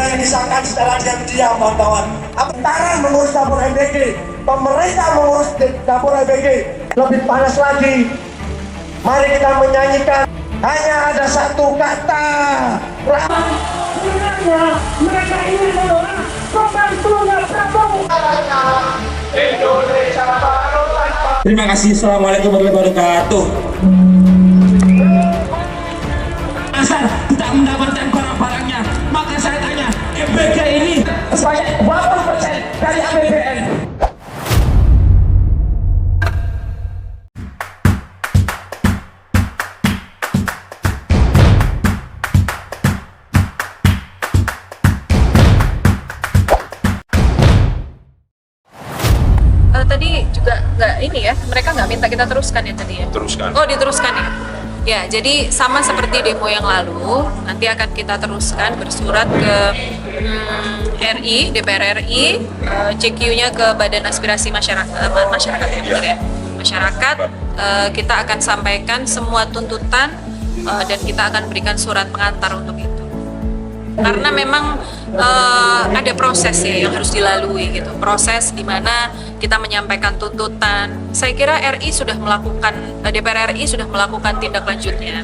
yang disahkan secara diam-diam, kawan-kawan. Antara mengurus dapur MBG, pemerintah mengurus dapur MBG lebih panas lagi. Mari kita menyanyikan hanya ada satu kata. Sebenarnya mereka ini adalah pembantunya Prabowo. Indonesia baru tanpa. Terima kasih. Assalamualaikum warahmatullahi wabarakatuh. Asal tidak mendapatkan barang-barangnya, maka saya tanya, MBG ini sebanyak berapa persen dari APBN? Tadi juga nggak ini ya, mereka nggak minta kita teruskan ya tadi ya? Teruskan. Oh, diteruskan ya? Ya, jadi sama seperti demo yang lalu, nanti akan kita teruskan bersurat ke RI, DPR RI, CQ-nya ke Badan Aspirasi Masyarakat ya, benar ya? Masyarakat, kita akan sampaikan semua tuntutan dan kita akan berikan surat pengantar untuk itu. Karena memang ada proses ya yang harus dilalui gitu, proses di mana kita menyampaikan tuntutan. Saya kira RI sudah melakukan, DPR RI sudah melakukan tindak lanjutnya.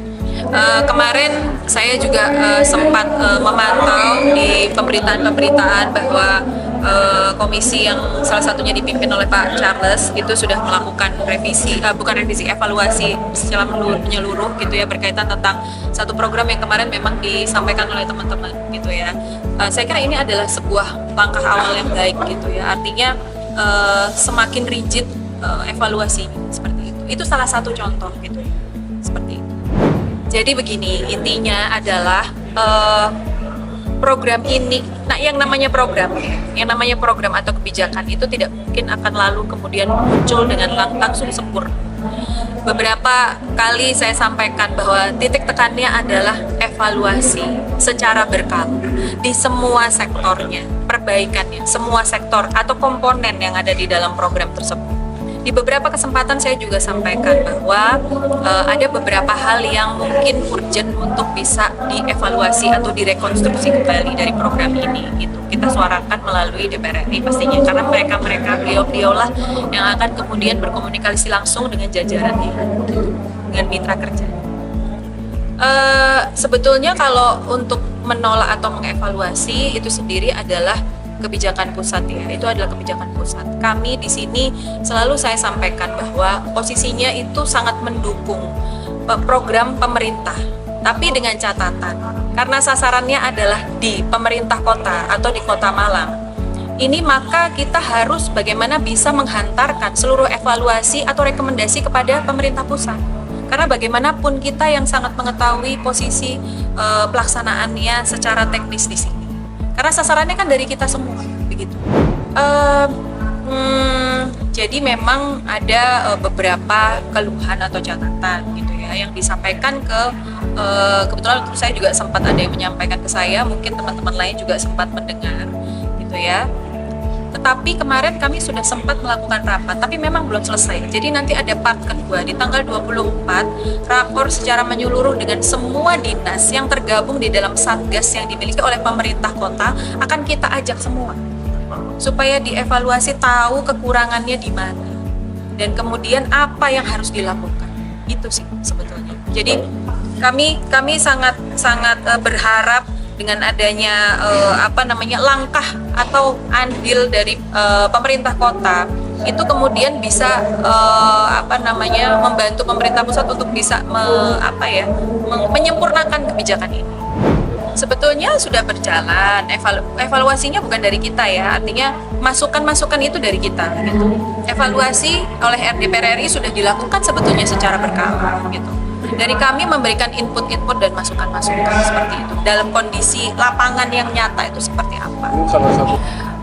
Kemarin saya juga sempat memantau di pemberitaan bahwa komisi yang salah satunya dipimpin oleh Pak Charles itu sudah melakukan revisi, bukan revisi, evaluasi secara menyeluruh gitu ya, berkaitan tentang satu program yang kemarin memang disampaikan oleh teman-teman gitu ya. Saya kira ini adalah sebuah langkah awal yang baik gitu ya, artinya semakin rigid evaluasinya seperti itu. Itu salah satu contoh gitu ya, seperti itu. Jadi begini, intinya adalah program ini, nah yang namanya program atau kebijakan itu tidak mungkin akan lalu kemudian muncul dengan langsung sempurna. Beberapa kali saya sampaikan bahwa titik tekannya adalah evaluasi secara berkala di semua sektornya, perbaikannya, semua sektor atau komponen yang ada di dalam program tersebut. Di beberapa kesempatan saya juga sampaikan bahwa ada beberapa hal yang mungkin urgent untuk bisa dievaluasi atau direkonstruksi kembali dari program ini. Itu kita suarakan melalui DPR RI pastinya, karena beliau lah yang akan kemudian berkomunikasi langsung dengan jajarannya, dengan mitra kerja. Sebetulnya kalau untuk menolak atau mengevaluasi itu sendiri adalah kebijakan pusat ya, itu adalah kebijakan pusat. Kami di sini selalu saya sampaikan bahwa posisinya itu sangat mendukung program pemerintah, tapi dengan catatan karena sasarannya adalah di pemerintah kota atau di Kota Malang. Ini maka kita harus bagaimana bisa menghantarkan seluruh evaluasi atau rekomendasi kepada pemerintah pusat. Karena bagaimanapun kita yang sangat mengetahui posisi pelaksanaannya secara teknis di sini. Karena sasarannya kan dari kita semua, begitu. Jadi memang ada beberapa keluhan atau catatan gitu ya yang disampaikan ke kebetulan saya juga sempat ada yang menyampaikan ke saya, mungkin teman-teman lain juga sempat mendengar gitu ya. Tetapi kemarin kami sudah sempat melakukan rapat, tapi memang belum selesai. Jadi nanti ada part kedua di tanggal 24, rapor secara menyeluruh dengan semua dinas yang tergabung di dalam satgas yang dimiliki oleh pemerintah kota akan kita ajak semua. Supaya dievaluasi tahu kekurangannya di mana. Dan kemudian apa yang harus dilakukan. Itu sih sebetulnya. Jadi kami sangat berharap dengan adanya langkah atau andil dari pemerintah kota itu kemudian bisa membantu pemerintah pusat untuk bisa menyempurnakan kebijakan ini. Sebetulnya sudah berjalan, evaluasinya bukan dari kita ya, artinya masukan-masukan itu dari kita gitu. Evaluasi oleh DPR RI sudah dilakukan sebetulnya secara berkala gitu. Dari kami memberikan input-input dan masukan-masukan seperti itu dalam kondisi lapangan yang nyata itu seperti apa.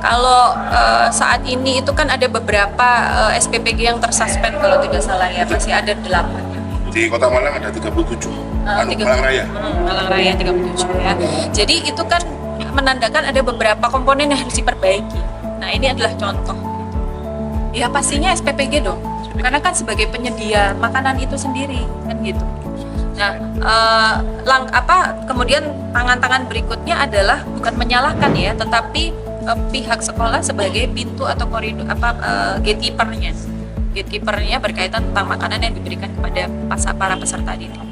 Kalau saat ini itu kan ada beberapa SPPG yang tersuspend kalau tidak salah ya, masih ada 8 ya. Di Kota Malang ada 37. Malang Raya. Malang Raya 37 ya. Jadi itu kan menandakan ada beberapa komponen yang harus diperbaiki. Nah ini adalah contoh. Ya pastinya SPPG dong. Karena kan sebagai penyedia makanan itu sendiri kan gitu. Nah, kemudian tangan-tangan berikutnya adalah bukan menyalahkan ya, tetapi pihak sekolah sebagai pintu atau koridor gatekeeper-nya berkaitan tentang makanan yang diberikan kepada para peserta didik.